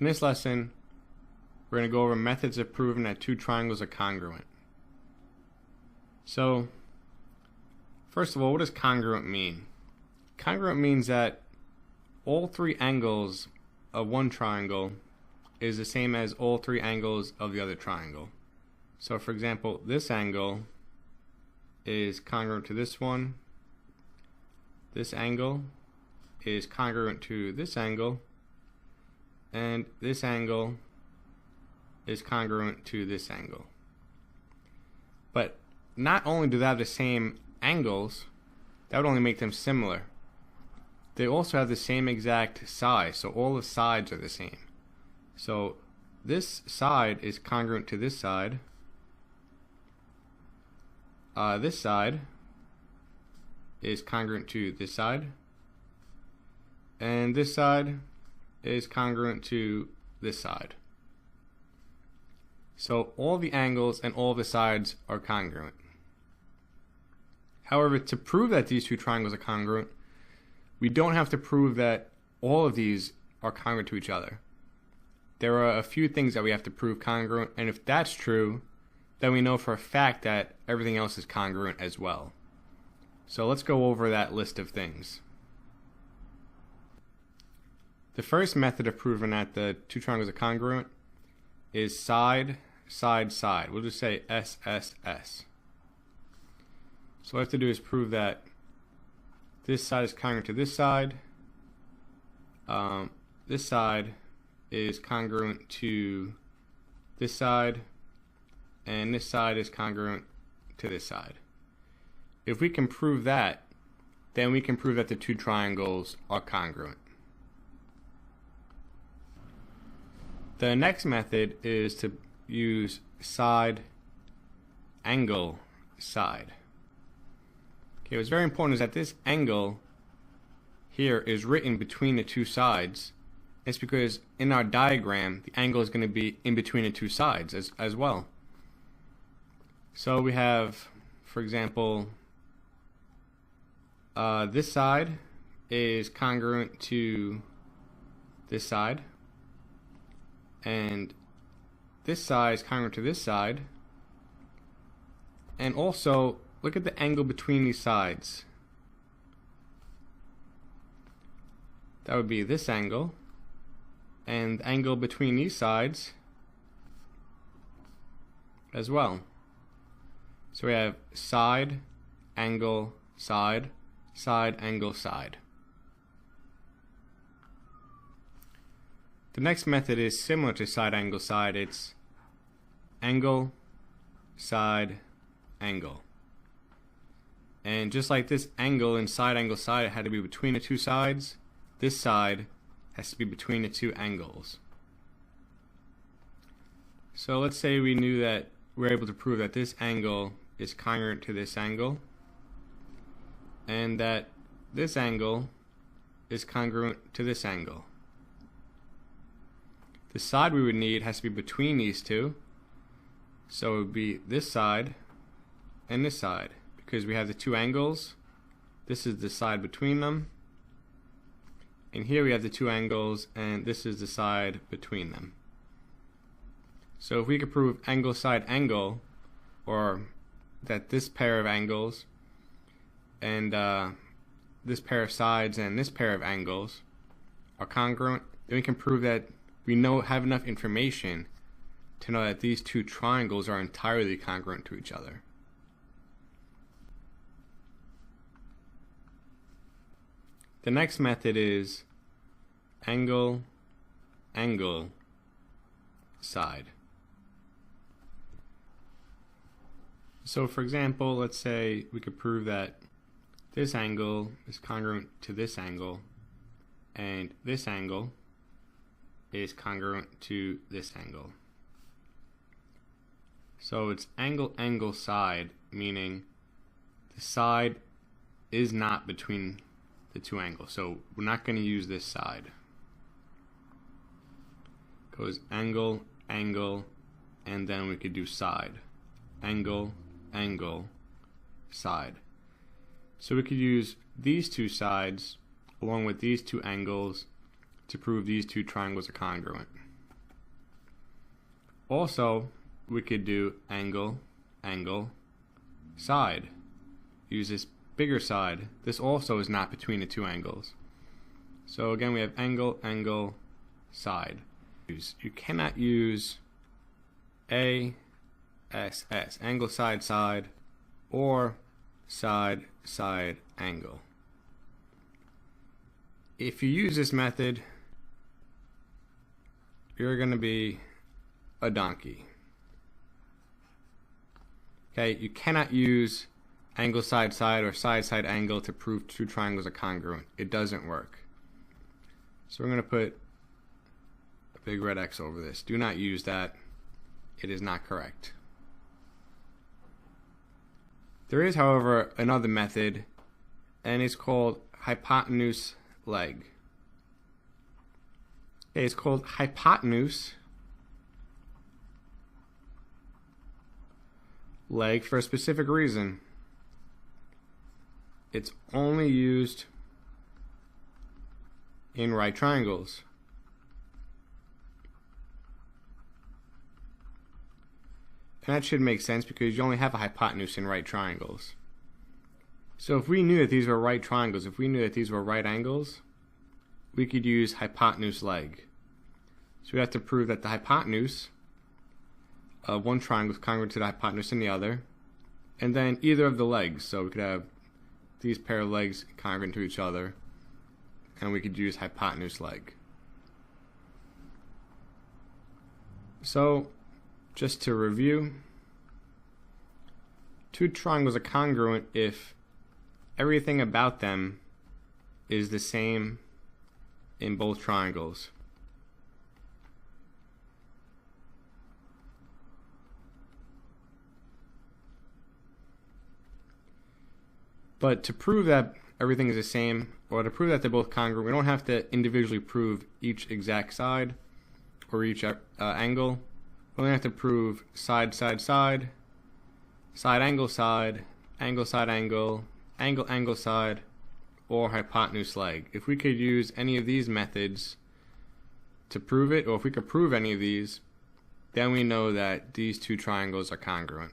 In this lesson, we're going to go over methods of proving that two triangles are congruent. So, first of all, what does congruent mean? Congruent means that all three angles of one triangle is the same as all three angles of the other triangle. So for example, this angle is congruent to this one, this angle is congruent to this angle, and this angle is congruent to this angle. But not only do they have the same angles, that would only make them similar. They also have the same exact size, so all the sides are the same. So this side is congruent to this side. This side is congruent to this side. And this side is congruent to this side. So all the angles and all the sides are congruent. However, to prove that these two triangles are congruent, we don't have to prove that all of these are congruent to each other. There are a few things that we have to prove congruent, and if that's true, then we know for a fact that everything else is congruent as well. So let's go over that list of things. The first method of proving that the two triangles are congruent is side, side, side. We'll just say SSS. So what I have to do is prove that this side is congruent to this side. This side is congruent to this side, and this side is congruent to this side. If we can prove that, then we can prove that the two triangles are congruent. The next method is to use side, angle, side. Okay, what's very important is that this angle here is written between the two sides. It's because in our diagram, the angle is going to be in between the two sides as well. So we have, for example, this side is congruent to this side, and this side is congruent to this side, and also look at the angle between these sides. That would be this angle, and the angle between these sides as well. So we have side, angle, side, side, angle, side. The next method is similar to side, angle, side. It's angle, side, angle. And just like this angle in side, angle, side, it had to be between the two sides, this side has to be between the two angles. So let's say we knew that we're able to prove that this angle is congruent to this angle, and that this angle is congruent to this angle. The side we would need has to be between these two, so it would be this side and this side, because we have the two angles. This is the side between them, and here we have the two angles, and this is the side between them. So if we could prove angle, side, angle, or that this pair of angles and this pair of sides and this pair of angles are congruent, then we can prove that we have enough information to know that these two triangles are entirely congruent to each other. The next method is angle, angle, side. So for example, let's say we could prove that this angle is congruent to this angle, and this angle is congruent to this angle. So it's angle, angle, side, meaning the side is not between the two angles. So we're not going to use this side. It goes angle, angle, and then we could do side. Angle, angle, side. So we could use these two sides along with these two angles to prove these two triangles are congruent. Also, we could do angle, angle, side. Use this bigger side. This also is not between the two angles. So again, we have angle, angle, side. You cannot use A, S, S, angle, side, side, or side, side, angle. If you use this method, you're going to be a donkey. Okay, you cannot use angle, side, side, or side, side, angle to prove two triangles are congruent. It doesn't work. So we're going to put a big red X over this. Do not use that. It is not correct. There is, however, another method, and it's called hypotenuse leg. Okay, it's called hypotenuse leg for a specific reason. It's only used in right triangles. And that should make sense because you only have a hypotenuse in right triangles. So if we knew that these were right triangles, if we knew that these were right angles, we could use hypotenuse leg. So we have to prove that the hypotenuse of one triangle is congruent to the hypotenuse in the other, and then either of the legs. So we could have these pair of legs congruent to each other, and we could use hypotenuse leg. So just to review, two triangles are congruent if everything about them is the same in both triangles. But to prove that everything is the same, or to prove that they're both congruent, we don't have to individually prove each exact side or each angle. We only have to prove side, side, side, side, angle, side, angle, side, angle, angle, angle, side, or hypotenuse leg. If we could use any of these methods to prove it, or if we could prove any of these, then we know that these two triangles are congruent.